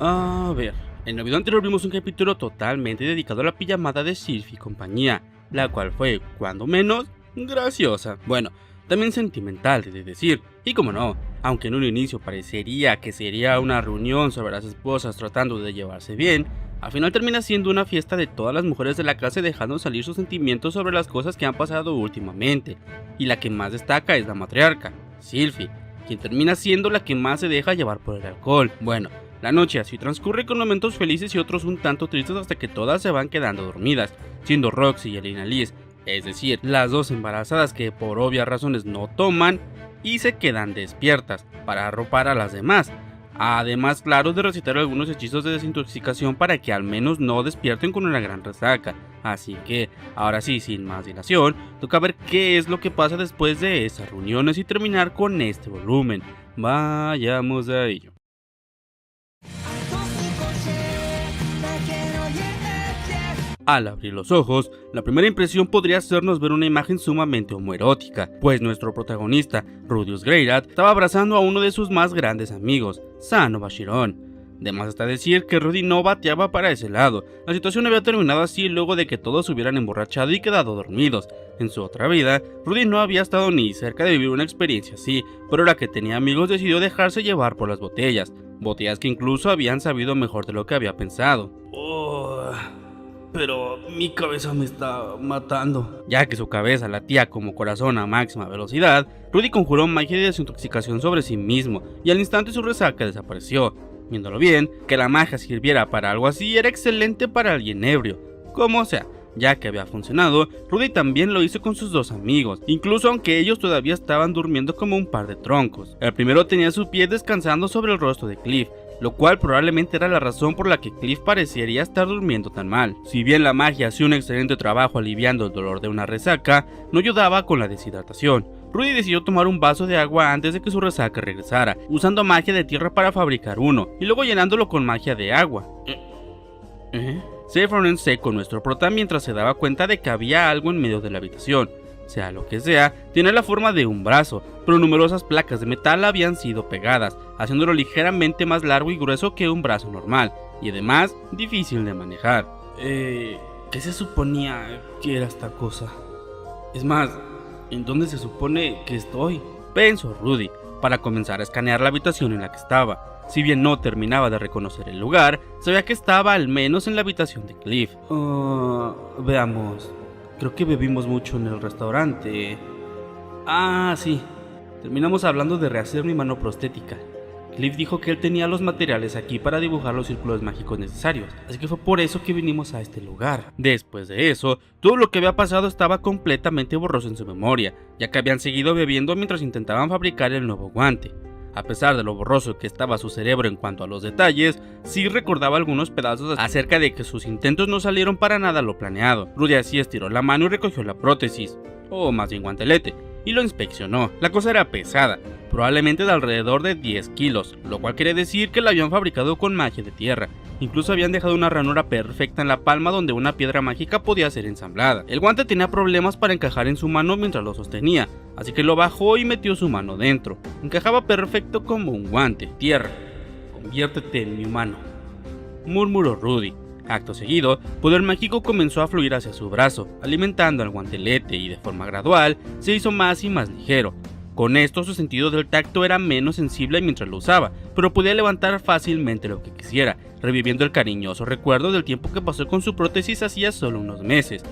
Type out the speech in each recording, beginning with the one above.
A ver, en el video anterior vimos un capítulo totalmente dedicado a la pijamada de Sylph y compañía, la cual fue, cuando menos, graciosa. Bueno, también sentimental, de decir, y como no, aunque en un inicio parecería que sería una reunión sobre las esposas tratando de llevarse bien, al final termina siendo una fiesta de todas las mujeres de la clase dejando salir sus sentimientos sobre las cosas que han pasado últimamente, y la que más destaca es la matriarca, Sylvie, quien termina siendo la que más se deja llevar por el alcohol. Bueno, la noche así transcurre con momentos felices y otros un tanto tristes hasta que todas se van quedando dormidas, siendo Roxy y Elena Liz, es decir, las dos embarazadas que por obvias razones no toman y se quedan despiertas para arropar a las demás. Además, claro, de recitar algunos hechizos de desintoxicación para que al menos no despierten con una gran resaca. Así que, ahora sí, sin más dilación, toca ver qué es lo que pasa después de esas reuniones y terminar con este volumen. Vayamos a ello. Al abrir los ojos, la primera impresión podría hacernos ver una imagen sumamente homoerótica, pues nuestro protagonista, Rudius Greyrat, estaba abrazando a uno de sus más grandes amigos, Sano Bashiron. De más está decir que Rudy no bateaba para ese lado, la situación había terminado así luego de que todos se hubieran emborrachado y quedado dormidos. En su otra vida, Rudy no había estado ni cerca de vivir una experiencia así, pero la que tenía amigos decidió dejarse llevar por las botellas que incluso habían sabido mejor de lo que había pensado. Pero mi cabeza me está matando. Ya que su cabeza latía como corazón a máxima velocidad, Rudy conjuró magia de desintoxicación sobre sí mismo y al instante su resaca desapareció. Viéndolo bien, que la magia sirviera para algo así era excelente para alguien ebrio. Como sea, ya que había funcionado, Rudy también lo hizo con sus dos amigos, incluso aunque ellos todavía estaban durmiendo como un par de troncos. El primero tenía su pie descansando sobre el rostro de Cliff, lo cual probablemente era la razón por la que Cliff parecería estar durmiendo tan mal. Si bien la magia hacía un excelente trabajo aliviando el dolor de una resaca, no ayudaba con la deshidratación. Rudy decidió tomar un vaso de agua antes de que su resaca regresara, usando magia de tierra para fabricar uno, y luego llenándolo con magia de agua. Se fue en seco nuestro prota mientras se daba cuenta de que había algo en medio de la habitación. Sea lo que sea, tiene la forma de un brazo, pero numerosas placas de metal habían sido pegadas, haciéndolo ligeramente más largo y grueso que un brazo normal, y además difícil de manejar. ¿Qué se suponía que era esta cosa? Es más, ¿en dónde se supone que estoy? Pensó Rudy, para comenzar a escanear la habitación en la que estaba. Si bien no terminaba de reconocer el lugar, sabía que estaba al menos en la habitación de Cliff. Veamos. Creo que bebimos mucho en el restaurante. Sí. Terminamos hablando de rehacer mi mano prostética. Cliff dijo que él tenía los materiales aquí para dibujar los círculos mágicos necesarios, así que fue por eso que vinimos a este lugar. Después de eso, todo lo que había pasado estaba completamente borroso en su memoria, ya que habían seguido bebiendo mientras intentaban fabricar el nuevo guante. A pesar de lo borroso que estaba su cerebro en cuanto a los detalles, sí recordaba algunos pedazos acerca de que sus intentos no salieron para nada lo planeado. Rudy así estiró la mano y recogió la prótesis, o más bien guantelete, y lo inspeccionó. La cosa era pesada, probablemente de alrededor de 10 kilos, lo cual quiere decir que la habían fabricado con magia de tierra. Incluso habían dejado una ranura perfecta en la palma donde una piedra mágica podía ser ensamblada. El guante tenía problemas para encajar en su mano mientras lo sostenía, así que lo bajó y metió su mano dentro. Encajaba perfecto como un guante. Tierra, conviértete en mi humano, murmuró Rudy. Acto seguido, poder mágico comenzó a fluir hacia su brazo, alimentando al guantelete y de forma gradual se hizo más y más ligero. Con esto su sentido del tacto era menos sensible mientras lo usaba, pero podía levantar fácilmente lo que quisiera, reviviendo el cariñoso recuerdo del tiempo que pasó con su prótesis hacía solo unos meses.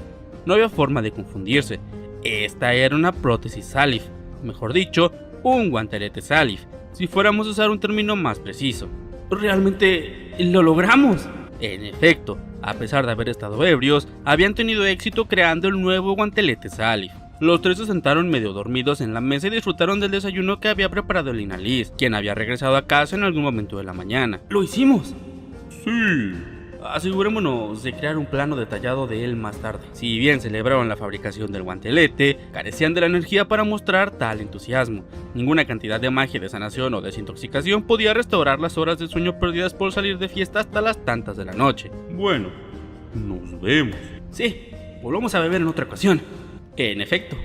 No había forma de confundirse, esta era una prótesis Salif, mejor dicho, un guantelete Salif, si fuéramos a usar un término más preciso. ¡Realmente lo logramos! En efecto, a pesar de haber estado ebrios, habían tenido éxito creando el nuevo guantelete Salif. Los tres se sentaron medio dormidos en la mesa y disfrutaron del desayuno que había preparado Elena Liz, quien había regresado a casa en algún momento de la mañana. ¡Lo hicimos! Sí. Asegurémonos de crear un plano detallado de él más tarde. Si bien celebraron la fabricación del guantelete, carecían de la energía para mostrar tal entusiasmo. Ninguna cantidad de magia de sanación o desintoxicación podía restaurar las horas de sueño perdidas por salir de fiesta hasta las tantas de la noche. Bueno, nos vemos. Sí, volvamos a beber en otra ocasión. En efecto,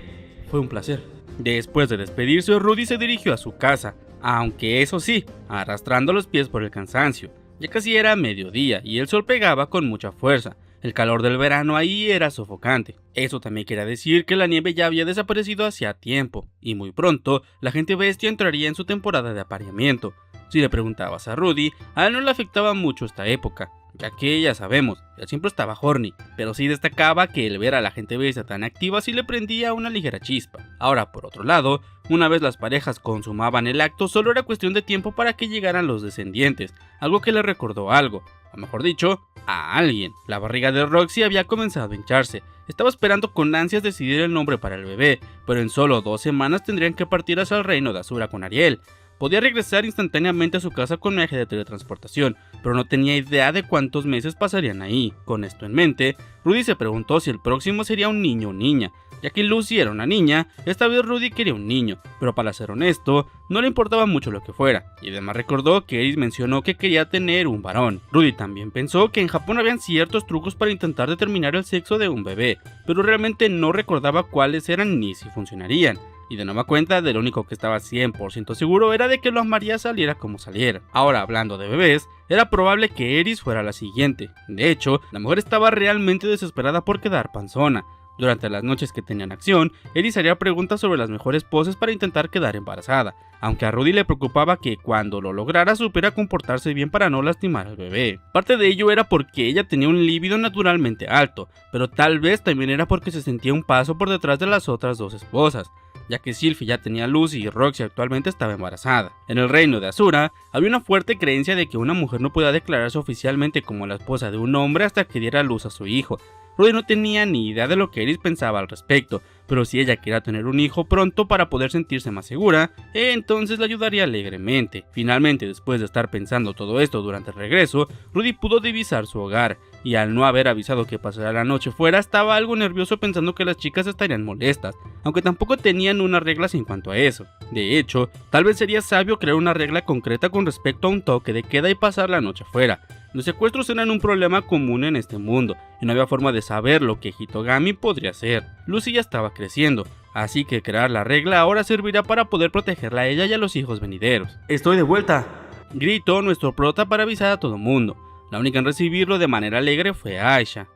fue un placer. Después de despedirse, Rudy se dirigió a su casa, aunque eso sí, arrastrando los pies por el cansancio. Ya casi era mediodía y el sol pegaba con mucha fuerza. El calor del verano ahí era sofocante. Eso también quería decir que la nieve ya había desaparecido hacía tiempo, y muy pronto la gente bestia entraría en su temporada de apareamiento. Si le preguntabas a Rudy, a él no le afectaba mucho esta época, ya que ya sabemos, él siempre estaba horny, pero sí destacaba que el ver a la gente bestia tan activa sí le prendía una ligera chispa. Ahora, por otro lado, una vez las parejas consumaban el acto, solo era cuestión de tiempo para que llegaran los descendientes, algo que le recordó algo, o mejor dicho, a alguien. La barriga de Roxy había comenzado a hincharse. Estaba esperando con ansias decidir el nombre para el bebé, pero en solo 2 semanas tendrían que partir hacia el reino de Azura con Ariel. Podía regresar instantáneamente a su casa con un eje de teletransportación, pero no tenía idea de cuántos meses pasarían ahí. Con esto en mente, Rudy se preguntó si el próximo sería un niño o niña. Ya que Lucy era una niña, esta vez Rudy quería un niño, pero para ser honesto, no le importaba mucho lo que fuera, y además recordó que Eris mencionó que quería tener un varón. Rudy también pensó que en Japón habían ciertos trucos para intentar determinar el sexo de un bebé, pero realmente no recordaba cuáles eran ni si funcionarían. Y de nueva cuenta, de lo único que estaba 100% seguro era de que lo amaría saliera como saliera. Ahora, hablando de bebés, era probable que Eris fuera la siguiente. De hecho, la mujer estaba realmente desesperada por quedar panzona. Durante las noches que tenían acción, Eris haría preguntas sobre las mejores poses para intentar quedar embarazada, aunque a Rudy le preocupaba que cuando lo lograra supiera comportarse bien para no lastimar al bebé. Parte de ello era porque ella tenía un líbido naturalmente alto, pero tal vez también era porque se sentía un paso por detrás de las otras 2 esposas, ya que Sylphie ya tenía Lucy y Roxy actualmente estaba embarazada. En el reino de Azura, había una fuerte creencia de que una mujer no podía declararse oficialmente como la esposa de un hombre hasta que diera luz a su hijo. Rudy no tenía ni idea de lo que Eris pensaba al respecto, pero si ella quería tener un hijo pronto para poder sentirse más segura, entonces la ayudaría alegremente. Finalmente, después de estar pensando todo esto durante el regreso, Rudy pudo divisar su hogar, y al no haber avisado que pasaría la noche fuera, estaba algo nervioso pensando que las chicas estarían molestas, aunque tampoco tenían unas reglas en cuanto a eso. De hecho, tal vez sería sabio crear una regla concreta con respecto a un toque de queda y pasar la noche afuera. Los secuestros eran un problema común en este mundo, y no había forma de saber lo que Hitogami podría hacer. Lucy ya estaba creciendo, así que crear la regla ahora servirá para poder protegerla a ella y a los hijos venideros. ¡Estoy de vuelta!, gritó nuestro prota para avisar a todo mundo. La única en recibirlo de manera alegre fue Aisha.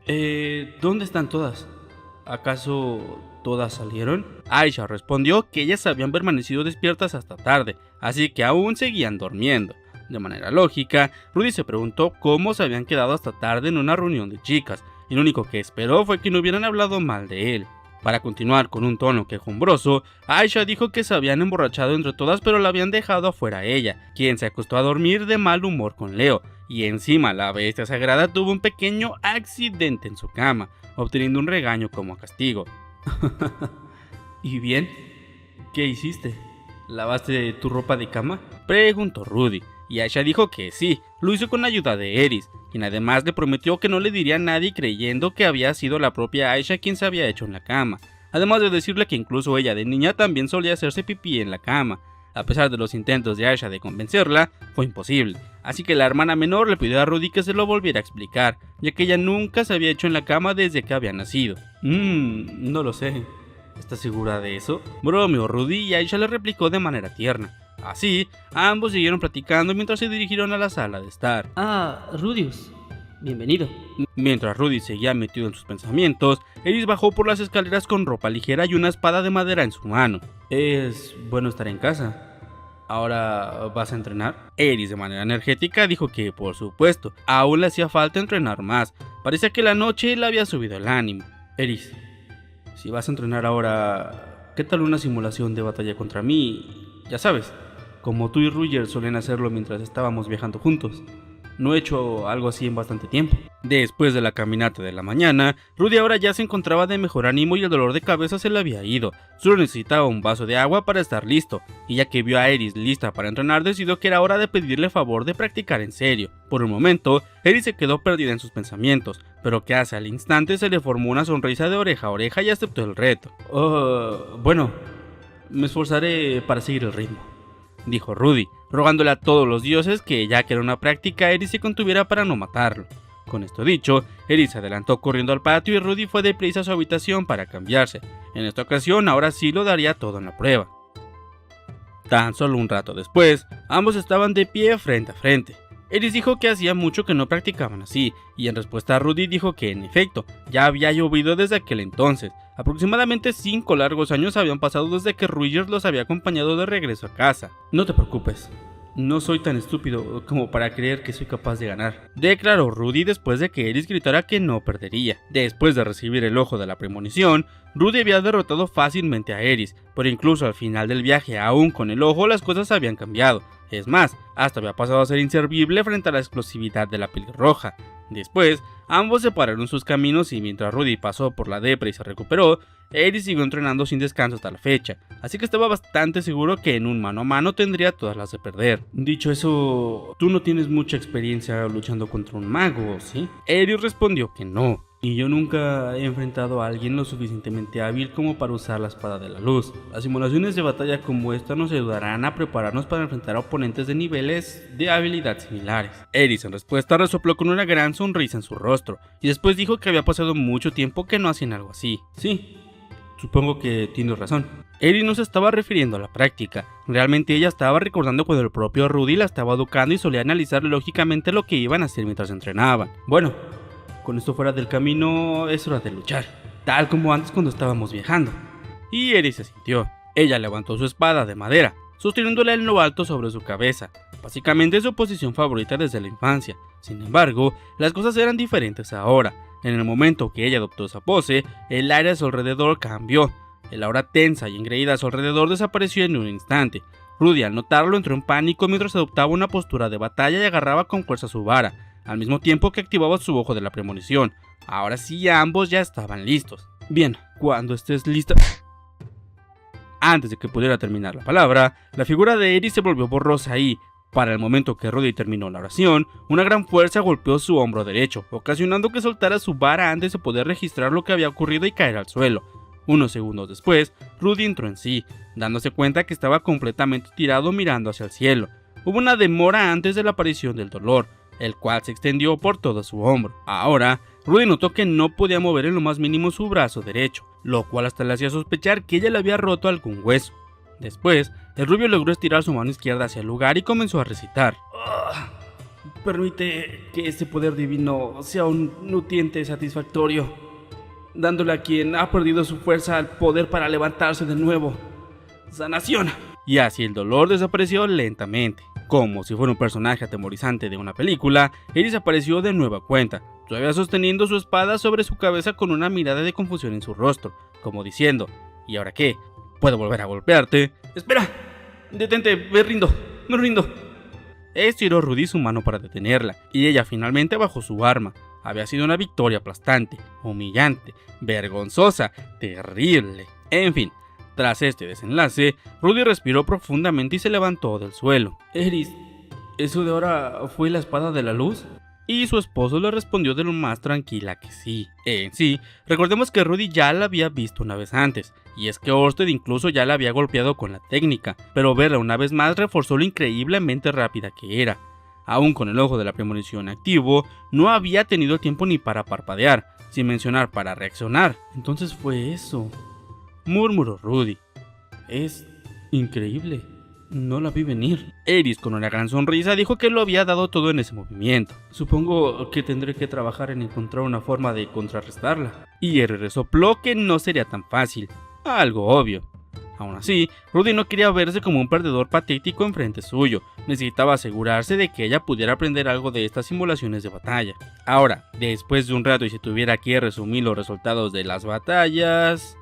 ¿Dónde están todas? ¿Acaso todas salieron? Aisha respondió que ellas habían permanecido despiertas hasta tarde, así que aún seguían durmiendo. De manera lógica, Rudy se preguntó cómo se habían quedado hasta tarde en una reunión de chicas, y lo único que esperó fue que no hubieran hablado mal de él. Para continuar con un tono quejumbroso, Aisha dijo que se habían emborrachado entre todas pero la habían dejado afuera a ella, quien se acostó a dormir de mal humor con Leo, y encima la bestia sagrada tuvo un pequeño accidente en su cama, obteniendo un regaño como castigo. ¿Y bien? ¿Qué hiciste? ¿Lavaste tu ropa de cama?, preguntó Rudy, y Aisha dijo que sí, lo hizo con ayuda de Eris, quien además le prometió que no le diría a nadie creyendo que había sido la propia Aisha quien se había hecho en la cama, además de decirle que incluso ella de niña también solía hacerse pipí en la cama. A pesar de los intentos de Aisha de convencerla, fue imposible, así que la hermana menor le pidió a Rudy que se lo volviera a explicar, ya que ella nunca se había hecho en la cama desde que había nacido. No lo sé. ¿Estás segura de eso?, bromeó Rudy, y Aisha le replicó de manera tierna. Así, ambos siguieron platicando mientras se dirigieron a la sala de estar. Rudius, bienvenido. Mientras Rudy seguía metido en sus pensamientos, Eris bajó por las escaleras con ropa ligera y una espada de madera en su mano. Es bueno estar en casa. ¿Ahora vas a entrenar? Eris de manera energética dijo que, por supuesto, aún le hacía falta entrenar más. Parecía que la noche le había subido el ánimo. Eris, si vas a entrenar ahora, ¿qué tal una simulación de batalla contra mí? Ya sabes, como tú y Ruger suelen hacerlo mientras estábamos viajando juntos. No he hecho algo así en bastante tiempo. Después de la caminata de la mañana, Rudy ahora ya se encontraba de mejor ánimo y el dolor de cabeza se le había ido. Solo necesitaba un vaso de agua para estar listo, y ya que vio a Eris lista para entrenar, decidió que era hora de pedirle favor de practicar en serio. Por un momento, Eris se quedó perdida en sus pensamientos, pero casi al instante se le formó una sonrisa de oreja a oreja y aceptó el reto. Bueno, me esforzaré para seguir el ritmo, dijo Rudy, rogándole a todos los dioses que, ya que era una práctica, Eris se contuviera para no matarlo. Con esto dicho, Eris se adelantó corriendo al patio y Rudy fue deprisa a su habitación para cambiarse. En esta ocasión, ahora sí lo daría todo en la prueba. Tan solo un rato después, ambos estaban de pie frente a frente. Eris dijo que hacía mucho que no practicaban así, y en respuesta a Rudy dijo que en efecto, ya había llovido desde aquel entonces. Aproximadamente 5 largos años habían pasado desde que Ruger los había acompañado de regreso a casa. No te preocupes, no soy tan estúpido como para creer que soy capaz de ganar, declaró Rudy después de que Eris gritara que no perdería. Después de recibir el ojo de la premonición, Rudy había derrotado fácilmente a Eris, pero incluso al final del viaje, aún con el ojo, las cosas habían cambiado. Es más, hasta había pasado a ser inservible frente a la explosividad de la pelirroja. Después, ambos separaron sus caminos y mientras Rudy pasó por la depre y se recuperó, Eris siguió entrenando sin descanso hasta la fecha, así que estaba bastante seguro que en un mano a mano tendría todas las de perder. Dicho eso, tú no tienes mucha experiencia luchando contra un mago, ¿sí? Eris respondió que no. Y yo nunca he enfrentado a alguien lo suficientemente hábil como para usar la espada de la luz. Las simulaciones de batalla como esta nos ayudarán a prepararnos para enfrentar a oponentes de niveles de habilidad similares. Eris en respuesta resopló con una gran sonrisa en su rostro, y después dijo que había pasado mucho tiempo que no hacían algo así. Sí, supongo que tienes razón. Eris no se estaba refiriendo a la práctica, realmente ella estaba recordando cuando el propio Rudy la estaba educando y solía analizar lógicamente lo que iban a hacer mientras entrenaban. Bueno, con esto fuera del camino, es hora de luchar, tal como antes cuando estábamos viajando. Y Eris se sintió. Ella levantó su espada de madera, sosteniéndola en lo alto sobre su cabeza, básicamente su posición favorita desde la infancia. Sin embargo, las cosas eran diferentes ahora. En el momento que ella adoptó esa pose, el aire a su alrededor cambió. El aura tensa y engreída a su alrededor desapareció en un instante. Rudy, al notarlo, entró en pánico mientras adoptaba una postura de batalla y agarraba con fuerza su vara, al mismo tiempo que activaba su ojo de la premonición. Ahora sí, ambos ya estaban listos. Bien, cuando estés lista... Antes de que pudiera terminar la palabra, la figura de Eris se volvió borrosa y, para el momento que Rudy terminó la oración, una gran fuerza golpeó su hombro derecho, ocasionando que soltara su vara antes de poder registrar lo que había ocurrido y caer al suelo. Unos segundos después, Rudy entró en sí, dándose cuenta que estaba completamente tirado mirando hacia el cielo. Hubo una demora antes de la aparición del dolor, el cual se extendió por todo su hombro. Ahora, Rudy notó que no podía mover en lo más mínimo su brazo derecho, lo cual hasta le hacía sospechar que ella le había roto algún hueso. Después, el rubio logró estirar su mano izquierda hacia el lugar y comenzó a recitar. Permite que este poder divino sea un nutriente satisfactorio, dándole a quien ha perdido su fuerza el poder para levantarse de nuevo. Sanación. Y así el dolor desapareció lentamente. Como si fuera un personaje atemorizante de una película, Eris apareció de nueva cuenta, todavía sosteniendo su espada sobre su cabeza con una mirada de confusión en su rostro, como diciendo, ¿y ahora qué? ¿Puedo volver a golpearte? ¡Espera! ¡Detente! ¡Me rindo! Estiró Rudy su mano para detenerla, y ella finalmente bajó su arma. Había sido una victoria aplastante, humillante, vergonzosa, terrible. En fin, tras este desenlace, Rudy respiró profundamente y se levantó del suelo. Eris, ¿eso de ahora fue la espada de la luz? Y su esposo le respondió de lo más tranquila que sí. En sí, recordemos que Rudy ya la había visto una vez antes, y es que Orsted incluso ya la había golpeado con la técnica, pero verla una vez más reforzó lo increíblemente rápida que era. Aún con el ojo de la premonición activo, no había tenido tiempo ni para parpadear, sin mencionar para reaccionar. Entonces fue eso, murmuró Rudy. Es increíble. No la vi venir. Eris, con una gran sonrisa, dijo que lo había dado todo en ese movimiento. Supongo que tendré que trabajar en encontrar una forma de contrarrestarla. Y Eris resopló que no sería tan fácil. Algo obvio. Aún así, Rudy no quería verse como un perdedor patético enfrente suyo. Necesitaba asegurarse de que ella pudiera aprender algo de estas simulaciones de batalla. Ahora, después de un rato y si tuviera que resumir los resultados de las batallas...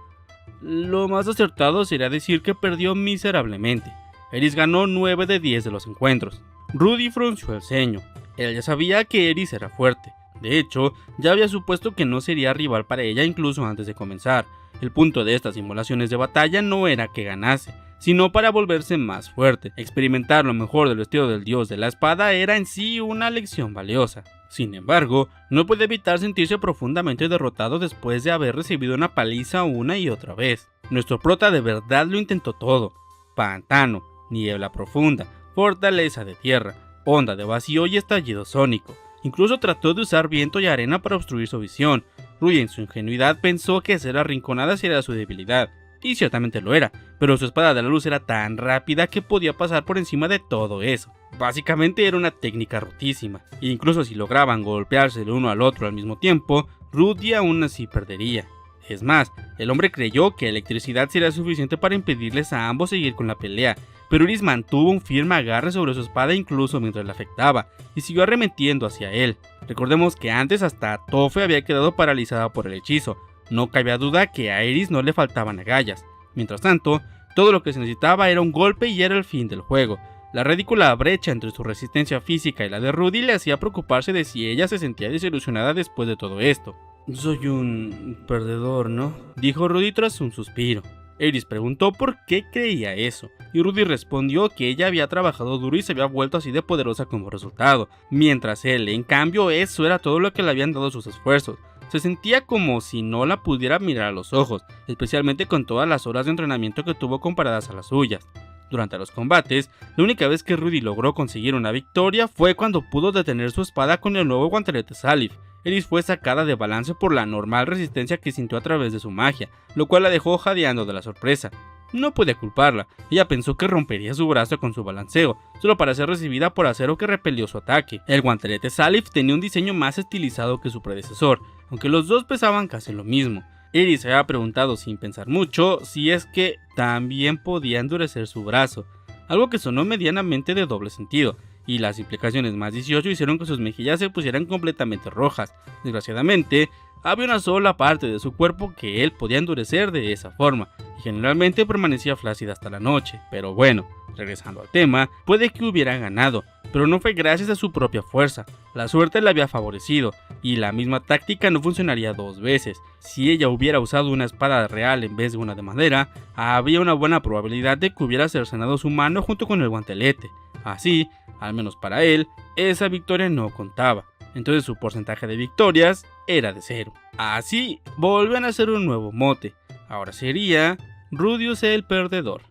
Lo más acertado sería decir que perdió miserablemente. Eris ganó 9 de 10 de los encuentros. Rudy frunció el ceño. Él ya sabía que Eris era fuerte. De hecho, ya había supuesto que no sería rival para ella incluso antes de comenzar. El punto de estas simulaciones de batalla no era que ganase, sino para volverse más fuerte. Experimentar lo mejor del vestido del dios de la espada era en sí una lección valiosa. Sin embargo, no puede evitar sentirse profundamente derrotado después de haber recibido una paliza una y otra vez. Nuestro prota de verdad lo intentó todo. Pantano, niebla profunda, fortaleza de tierra, onda de vacío y estallido sónico. Incluso trató de usar viento y arena para obstruir su visión. Rudy en su ingenuidad pensó que hacer arrinconadas era su debilidad. y ciertamente lo era, pero su espada de la luz era tan rápida que podía pasar por encima de todo eso. Básicamente era una técnica rotísima, e incluso si lograban golpearse el uno al otro al mismo tiempo, Rudy aún así perdería. Es más, el hombre creyó que electricidad sería suficiente para impedirles a ambos seguir con la pelea, pero Iris mantuvo un firme agarre sobre su espada incluso mientras la afectaba, y siguió arremetiendo hacia él. Recordemos que antes hasta Toph había quedado paralizada por el hechizo, no cabía duda que a Iris no le faltaban agallas. Mientras tanto, todo lo que se necesitaba era un golpe y era el fin del juego. La ridícula brecha entre su resistencia física y la de Rudy le hacía preocuparse de si ella se sentía desilusionada después de todo esto. Soy un perdedor, ¿no? Dijo Rudy tras un suspiro. Iris preguntó por qué creía eso, y Rudy respondió que ella había trabajado duro y se había vuelto así de poderosa como resultado, mientras él, en cambio, eso era todo lo que le habían dado sus esfuerzos. Se sentía como si no la pudiera mirar a los ojos, especialmente con todas las horas de entrenamiento que tuvo comparadas a las suyas. Durante los combates, la única vez que Rudy logró conseguir una victoria fue cuando pudo detener su espada con el nuevo guantelete Salif. Iris fue sacada de balance por la normal resistencia que sintió a través de su magia, lo cual la dejó jadeando de la sorpresa. No puede culparla, ella pensó que rompería su brazo con su balanceo, solo para ser recibida por acero que repelió su ataque. El guantelete Salif tenía un diseño más estilizado que su predecesor, aunque los dos pesaban casi lo mismo. Iris se había preguntado sin pensar mucho si es que también podía endurecer su brazo, algo que sonó medianamente de doble sentido, y las implicaciones más 18 hicieron que sus mejillas se pusieran completamente rojas. Desgraciadamente, había una sola parte de su cuerpo que él podía endurecer de esa forma, y generalmente permanecía flácida hasta la noche. Pero bueno, regresando al tema, puede que hubiera ganado, pero no fue gracias a su propia fuerza. La suerte le había favorecido, y la misma táctica no funcionaría dos veces. Si ella hubiera usado una espada real en vez de una de madera, había una buena probabilidad de que hubiera cercenado su mano junto con el guantelete. Así, al menos para él, esa victoria no contaba. Entonces su porcentaje de victorias era de 0. Así, volvían a hacer un nuevo mote. Ahora sería Rudius el perdedor.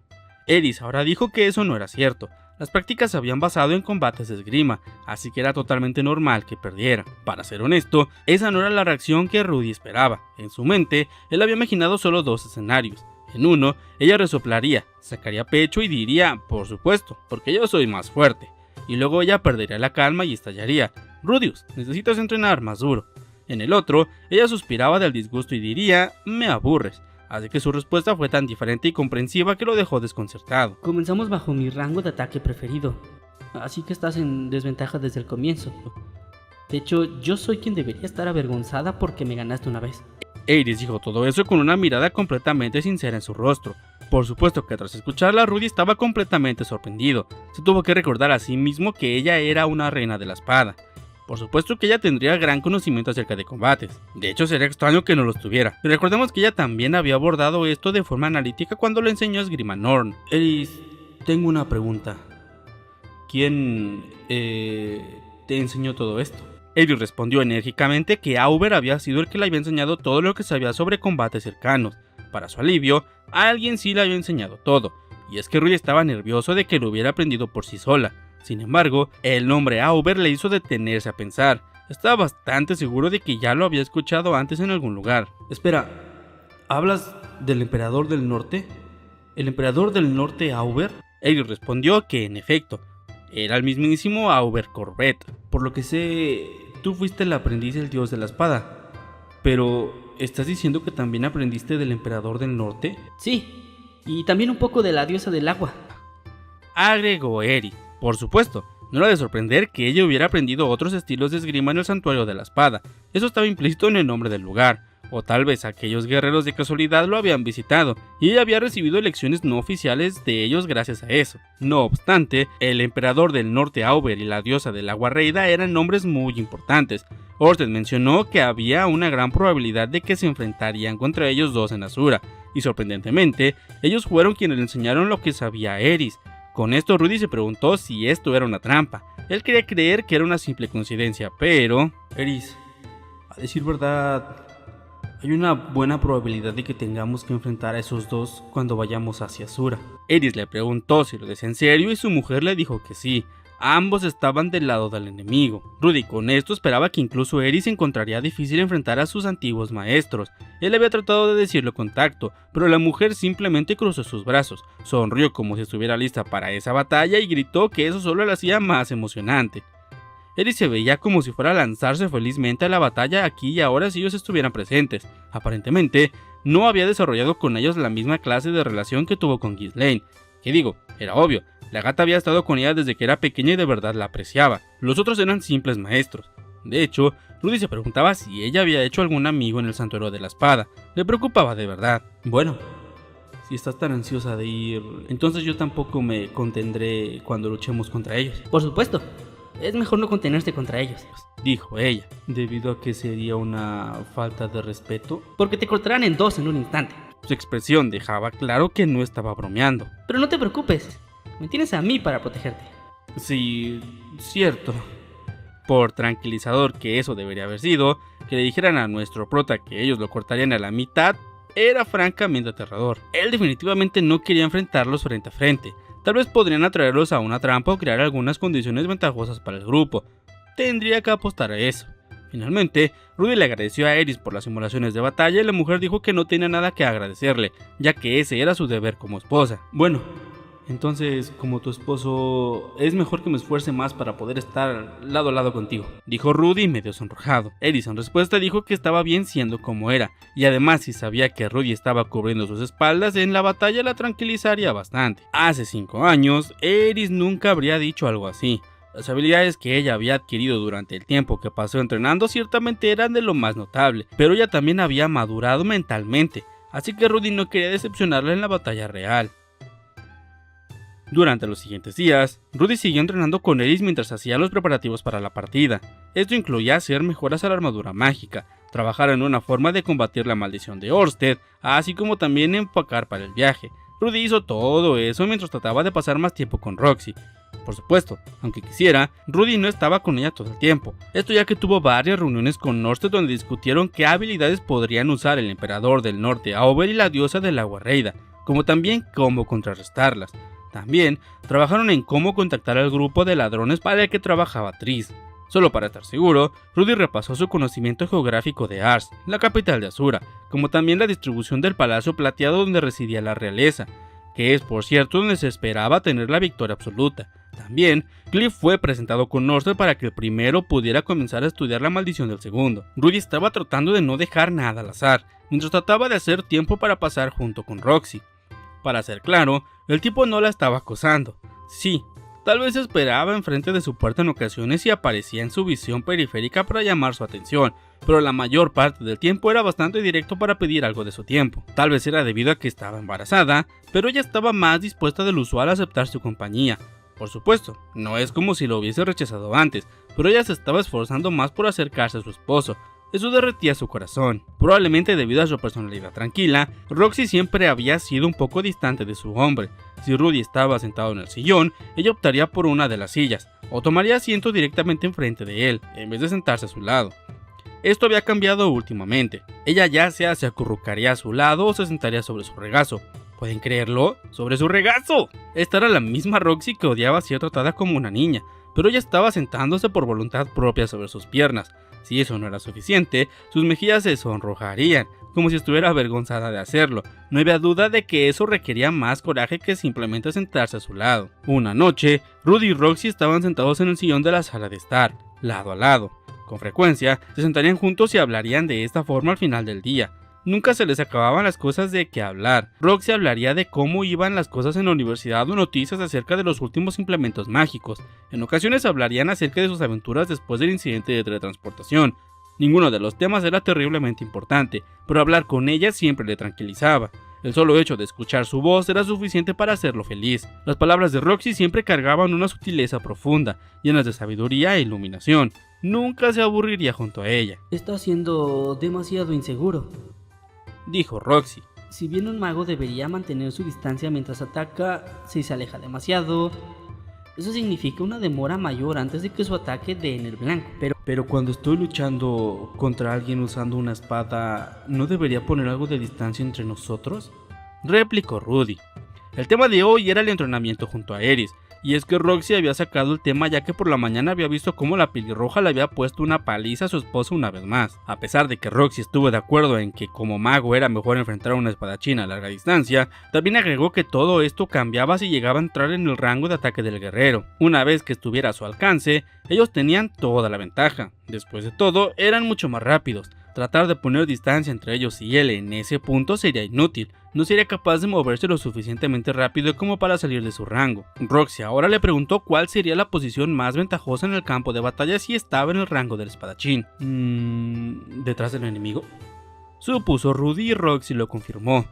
Iris ahora dijo que eso no era cierto. Las prácticas se habían basado en combates de esgrima, así que era totalmente normal que perdiera. Para ser honesto, esa no era la reacción que Rudy esperaba. En su mente, él había imaginado solo dos escenarios. En uno, ella resoplaría, sacaría pecho y diría, por supuesto, porque yo soy más fuerte. Y luego ella perdería la calma y estallaría, Rudius, necesitas entrenar más duro. En el otro, ella suspiraba del disgusto y diría, me aburres. Así que su respuesta fue tan diferente y comprensiva que lo dejó desconcertado. Comenzamos bajo mi rango de ataque preferido, así que estás en desventaja desde el comienzo. De hecho, yo soy quien debería estar avergonzada porque me ganaste una vez. Iris dijo todo eso con una mirada completamente sincera en su rostro. Por supuesto que tras escucharla, Rudy estaba completamente sorprendido. Se tuvo que recordar a sí mismo que ella era una reina de la espada. Por supuesto que ella tendría gran conocimiento acerca de combates. De hecho, sería extraño que no los tuviera. Y recordemos que ella también había abordado esto de forma analítica cuando le enseñó a esgrima Norn. Iris, tengo una pregunta. ¿Quién te enseñó todo esto? Iris respondió enérgicamente que Auber había sido el que le había enseñado todo lo que sabía sobre combates cercanos. Para su alivio, a alguien sí le había enseñado todo, y es que Rudy estaba nervioso de que lo hubiera aprendido por sí sola. Sin embargo, el nombre Auber le hizo detenerse a pensar. Estaba bastante seguro de que ya lo había escuchado antes en algún lugar. Espera, ¿hablas del emperador del norte? ¿El emperador del norte Auber? Iris respondió que en efecto, era el mismísimo Auber Corbett. Por lo que sé, tú fuiste el aprendiz del dios de la espada. Pero, ¿estás diciendo que también aprendiste del emperador del norte? Sí, y también un poco de la diosa del agua, agregó Iris. Por supuesto, no era de sorprender que ella hubiera aprendido otros estilos de esgrima en el santuario de la espada. Eso estaba implícito en el nombre del lugar. O tal vez aquellos guerreros de casualidad lo habían visitado, y ella había recibido lecciones no oficiales de ellos gracias a eso. No obstante, el emperador del norte Auber y la diosa del agua Reida eran nombres muy importantes. Orsted mencionó que había una gran probabilidad de que se enfrentarían contra ellos dos en Asura, y sorprendentemente, ellos fueron quienes le enseñaron lo que sabía Iris. Con esto Rudy se preguntó si esto era una trampa. Él quería creer que era una simple coincidencia, pero... Iris, a decir verdad, hay una buena probabilidad de que tengamos que enfrentar a esos dos cuando vayamos hacia Asura. Iris le preguntó si lo decía en serio y su mujer le dijo que sí. Ambos estaban del lado del enemigo. Rudy con esto esperaba que incluso Eris encontraría difícil enfrentar a sus antiguos maestros. Él había tratado de decirlo con tacto, pero la mujer simplemente cruzó sus brazos, sonrió como si estuviera lista para esa batalla y gritó que eso solo la hacía más emocionante. Eris se veía como si fuera a lanzarse felizmente a la batalla aquí y ahora si ellos estuvieran presentes. Aparentemente, no había desarrollado con ellos la misma clase de relación que tuvo con Ghislaine. Que digo, era obvio, la gata había estado con ella desde que era pequeña y de verdad la apreciaba. Los otros eran simples maestros. De hecho, Rudy se preguntaba si ella había hecho algún amigo en el santuario de la espada. Le preocupaba de verdad. Bueno, si estás tan ansiosa de ir, entonces yo tampoco me contendré cuando luchemos contra ellos. Por supuesto, es mejor no contenerse contra ellos, dijo ella. ¿Debido a que sería una falta de respeto? porque te cortarán en dos en un instante. Su expresión dejaba claro que no estaba bromeando. Pero no te preocupes, me tienes a mí para protegerte. Sí, cierto. Por tranquilizador que eso debería haber sido, que le dijeran a nuestro prota que ellos lo cortarían a la mitad, era francamente aterrador. Él definitivamente no quería enfrentarlos frente a frente. Tal vez podrían atraerlos a una trampa o crear algunas condiciones ventajosas para el grupo. Tendría que apostar a eso. Finalmente, Rudy le agradeció a Eris por las simulaciones de batalla y la mujer dijo que no tenía nada que agradecerle, ya que ese era su deber como esposa. Bueno, entonces, como tu esposo, es mejor que me esfuerce más para poder estar lado a lado contigo, dijo Rudy medio sonrojado. Eris en respuesta dijo que estaba bien siendo como era, y además si sabía que Rudy estaba cubriendo sus espaldas en la batalla la tranquilizaría bastante. Hace 5 años, Eris nunca habría dicho algo así. Las habilidades que ella había adquirido durante el tiempo que pasó entrenando ciertamente eran de lo más notable, pero ella también había madurado mentalmente, así que Rudy no quería decepcionarla en la batalla real. Durante los siguientes días, Rudy siguió entrenando con Eris mientras hacía los preparativos para la partida. Esto incluía hacer mejoras a la armadura mágica, trabajar en una forma de combatir la maldición de Orsted, así como también empacar para el viaje. Rudy hizo todo eso mientras trataba de pasar más tiempo con Roxy. Por supuesto, aunque quisiera, Rudy no estaba con ella todo el tiempo. Esto ya que tuvo varias reuniones con Orsted donde discutieron qué habilidades podrían usar el emperador del norte Auber y la diosa del agua Reida, como también cómo contrarrestarlas. También trabajaron en cómo contactar al grupo de ladrones para el que trabajaba Triss. Solo para estar seguro, Rudy repasó su conocimiento geográfico de Ars, la capital de Azura, como también la distribución del palacio plateado donde residía la realeza, que es por cierto donde se esperaba tener la victoria absoluta. También, Cliff fue presentado con Orsted para que el primero pudiera comenzar a estudiar la maldición del segundo. Rudy estaba tratando de no dejar nada al azar, mientras trataba de hacer tiempo para pasar junto con Roxy. Para ser claro, el tipo no la estaba acosando. Sí, tal vez esperaba enfrente de su puerta en ocasiones y aparecía en su visión periférica para llamar su atención, pero la mayor parte del tiempo era bastante directo para pedir algo de su tiempo. Tal vez era debido a que estaba embarazada, pero ella estaba más dispuesta del usual a aceptar su compañía. Por supuesto, no es como si lo hubiese rechazado antes, pero ella se estaba esforzando más por acercarse a su esposo. Eso derretía su corazón. Probablemente debido a su personalidad tranquila, Roxy siempre había sido un poco distante de su hombre. Si Rudy estaba sentado en el sillón, ella optaría por una de las sillas, o tomaría asiento directamente enfrente de él, en vez de sentarse a su lado. Esto había cambiado últimamente. Ella ya sea se acurrucaría a su lado o se sentaría sobre su regazo. ¿Pueden creerlo? ¡Sobre su regazo! Esta era la misma Roxy que odiaba ser tratada como una niña, pero ella estaba sentándose por voluntad propia sobre sus piernas. Si eso no era suficiente, sus mejillas se sonrojarían, como si estuviera avergonzada de hacerlo. No había duda de que eso requería más coraje que simplemente sentarse a su lado. Una noche, Rudy y Roxy estaban sentados en el sillón de la sala de estar, lado a lado. Con frecuencia, se sentarían juntos y hablarían de esta forma al final del día. Nunca se les acababan las cosas de qué hablar. Roxy hablaría de cómo iban las cosas en la universidad o noticias acerca de los últimos implementos mágicos. En ocasiones hablarían acerca de sus aventuras después del incidente de teletransportación. Ninguno de los temas era terriblemente importante, pero hablar con ella siempre le tranquilizaba. El solo hecho de escuchar su voz era suficiente para hacerlo feliz. Las palabras de Roxy siempre cargaban una sutileza profunda, llenas de sabiduría e iluminación. Nunca se aburriría junto a ella. Está siendo demasiado inseguro, dijo Roxy. Si bien un mago debería mantener su distancia mientras ataca, si se aleja demasiado, eso significa una demora mayor antes de que su ataque dé en el blanco. Pero cuando estoy luchando contra alguien usando una espada, ¿no debería poner algo de distancia entre nosotros?, replicó Rudy. El tema de hoy era el entrenamiento junto a Eris, y es que Roxy había sacado el tema ya que por la mañana había visto cómo la pelirroja le había puesto una paliza a su esposo una vez más. A pesar de que Roxy estuvo de acuerdo en que como mago era mejor enfrentar a una espadachina a larga distancia, también agregó que todo esto cambiaba si llegaba a entrar en el rango de ataque del guerrero. Una vez que estuviera a su alcance, ellos tenían toda la ventaja. Después de todo, eran mucho más rápidos. Tratar de poner distancia entre ellos y él en ese punto sería inútil. No sería capaz de moverse lo suficientemente rápido como para salir de su rango. Roxy ahora le preguntó cuál sería la posición más ventajosa en el campo de batalla si estaba en el rango del espadachín. ¿Detrás del enemigo? Supuso Rudy y Roxy lo confirmó.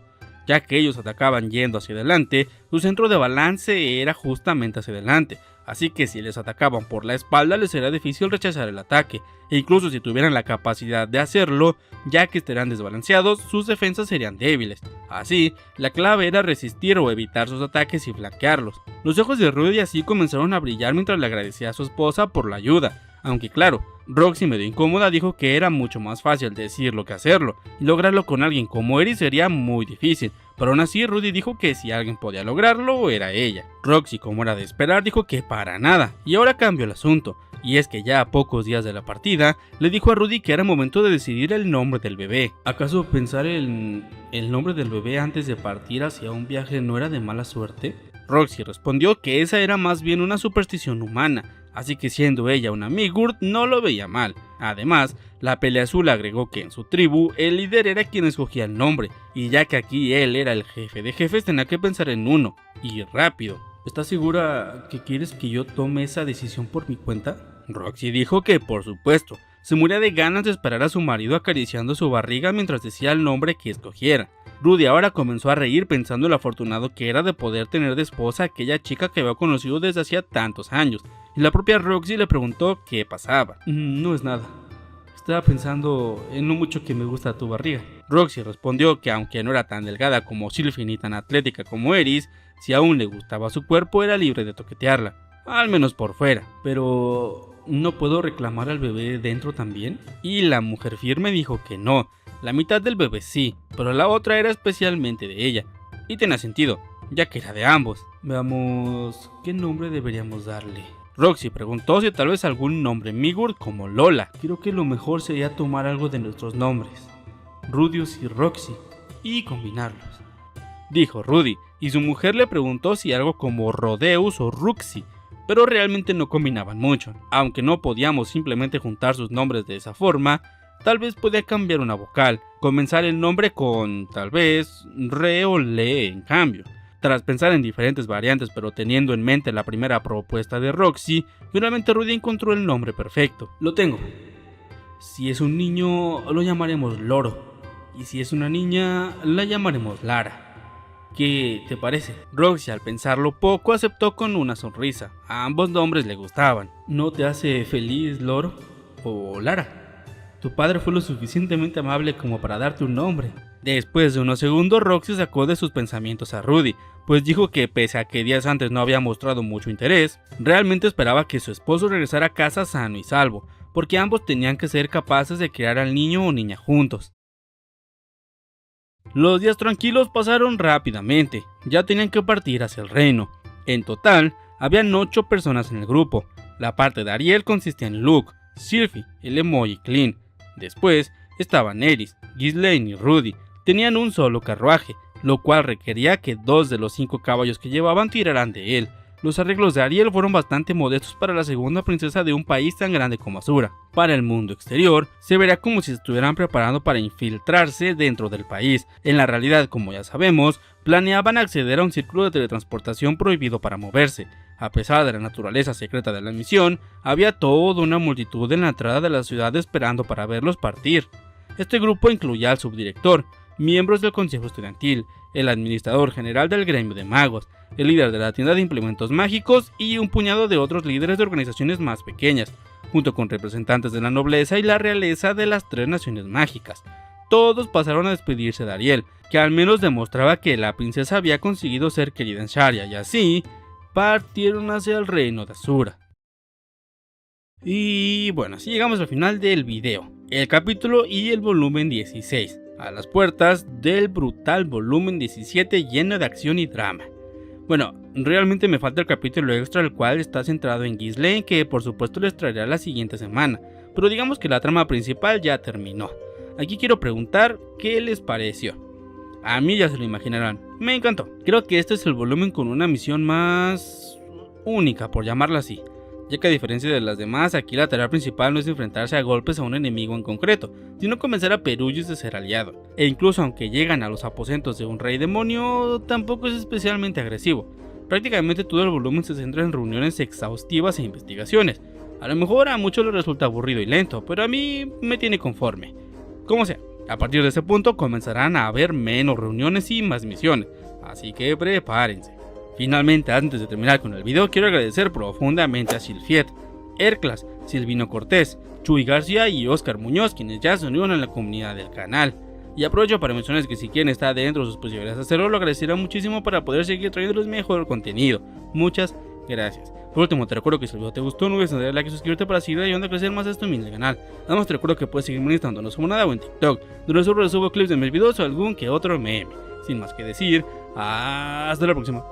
Ya que ellos atacaban yendo hacia adelante, su centro de balance era justamente hacia adelante, así que si les atacaban por la espalda les era difícil rechazar el ataque, e incluso si tuvieran la capacidad de hacerlo, ya que estarían desbalanceados, sus defensas serían débiles. Así, la clave era resistir o evitar sus ataques y flanquearlos. Los ojos de Rudy así comenzaron a brillar mientras le agradecía a su esposa por la ayuda, aunque claro, Roxy, medio incómoda, dijo que era mucho más fácil decirlo que hacerlo, y lograrlo con alguien como Eris sería muy difícil, pero aún así Rudy dijo que si alguien podía lograrlo, era ella. Roxy, como era de esperar, dijo que para nada, y ahora cambió el asunto, y es que ya a pocos días de la partida, le dijo a Rudy que era momento de decidir el nombre del bebé. ¿Acaso pensar en el nombre del bebé antes de partir hacia un viaje no era de mala suerte? Roxy respondió que esa era más bien una superstición humana, así que siendo ella una Migurt no lo veía mal. Además, la Pelea Azul agregó que en su tribu el líder era quien escogía el nombre, y ya que aquí él era el jefe de jefes tenía que pensar en uno, y rápido. ¿Estás segura que quieres que yo tome esa decisión por mi cuenta? Roxy dijo que por supuesto, se moría de ganas de esperar a su marido acariciando su barriga mientras decía el nombre que escogiera. Rudy ahora comenzó a reír pensando en lo afortunado que era de poder tener de esposa a aquella chica que había conocido desde hacía tantos años, y la propia Roxy le preguntó qué pasaba. No es nada, estaba pensando en lo mucho que me gusta tu barriga. Roxy respondió que aunque no era tan delgada como Sylphie ni tan atlética como Eris, si aún le gustaba su cuerpo era libre de toquetearla, al menos por fuera. Pero ¿no puedo reclamar al bebé dentro también? Y la mujer firme dijo que no. La mitad del bebé sí, pero la otra era especialmente de ella. Y tenía sentido, ya que era de ambos. Veamos, ¿qué nombre deberíamos darle? Roxy preguntó si tal vez algún nombre Migurt como Lola. Creo que lo mejor sería tomar algo de nuestros nombres, Rudius y Roxy, y combinarlos, dijo Rudy, y su mujer le preguntó si algo como Rodeus o Ruxy, pero realmente no combinaban mucho. Aunque no podíamos simplemente juntar sus nombres de esa forma, tal vez podía cambiar una vocal, comenzar el nombre con tal vez Re o Le en cambio. Tras pensar en diferentes variantes pero teniendo en mente la primera propuesta de Roxy, finalmente Rudy encontró el nombre perfecto. Lo tengo. Si es un niño lo llamaremos Loro, y si es una niña la llamaremos Lara. ¿Qué te parece? Roxy, al pensarlo poco, aceptó con una sonrisa. A ambos nombres le gustaban. ¿No te hace feliz, Loro? ¿O Lara? Tu padre fue lo suficientemente amable como para darte un nombre. Después de unos segundos, Roxy sacó de sus pensamientos a Rudy, pues dijo que pese a que días antes no había mostrado mucho interés, realmente esperaba que su esposo regresara a casa sano y salvo, porque ambos tenían que ser capaces de criar al niño o niña juntos. Los días tranquilos pasaron rápidamente, ya tenían que partir hacia el reino. En total, habían 8 personas en el grupo. La parte de Ariel consistía en Luke, Sylphie, el emo y Clint. Después estaban Eris, Ghislaine y Rudy. Tenían un solo carruaje, lo cual requería que 2 de los 5 caballos que llevaban tiraran de él. Los arreglos de Ariel fueron bastante modestos para la segunda princesa de un país tan grande como Azura. Para el mundo exterior, se vería como si se estuvieran preparando para infiltrarse dentro del país. En la realidad, como ya sabemos, planeaban acceder a un círculo de teletransportación prohibido para moverse. A pesar de la naturaleza secreta de la misión, había toda una multitud en la entrada de la ciudad esperando para verlos partir. Este grupo incluía al subdirector, miembros del consejo estudiantil, el administrador general del gremio de magos, el líder de la tienda de implementos mágicos y un puñado de otros líderes de organizaciones más pequeñas, junto con representantes de la nobleza y la realeza de las 3 naciones mágicas. Todos pasaron a despedirse de Ariel, que al menos demostraba que la princesa había conseguido ser querida en Sharia, y así partieron hacia el reino de Azura. Y bueno, así llegamos al final del video, el capítulo y el volumen 16, a las puertas del brutal volumen 17 lleno de acción y drama. Bueno, Realmente me falta el capítulo extra, el cual está centrado en Ghislaine, que por supuesto les traerá la siguiente semana, pero digamos que la trama principal ya terminó. Aquí quiero preguntar, ¿qué les pareció? A mí ya se lo imaginarán, me encantó. Creo que este es el volumen con una misión más única, por llamarla así, ya que a diferencia de las demás, aquí la tarea principal no es enfrentarse a golpes a un enemigo en concreto, sino convencer a Perullis de ser aliado. E incluso aunque llegan a los aposentos de un rey demonio, tampoco es especialmente agresivo. Prácticamente todo el volumen se centra en reuniones exhaustivas e investigaciones. A lo mejor a muchos les resulta aburrido y lento, pero a mí me tiene conforme. Como sea, a partir de ese punto comenzarán a haber menos reuniones y más misiones, así que prepárense. Finalmente, antes de terminar con el video, quiero agradecer profundamente a Silfiet, Erclas, Silvino Cortés, Chuy García y Oscar Muñoz, quienes ya se unieron a la comunidad del canal. Y aprovecho para mencionarles que si quieren estar dentro de sus posibilidades de hacerlo, lo agradecerá muchísimo para poder seguir trayéndoles mejor contenido. Muchas gracias. Por último, te recuerdo que si el video te gustó, no olvides darle like y suscribirte para seguir ayudando a crecer más este humilde canal. Además te recuerdo que puedes seguirme en Instagram, donde no subo nada, o en TikTok, donde subo clips de mis videos o algún que otro meme. Sin más que decir, hasta la próxima.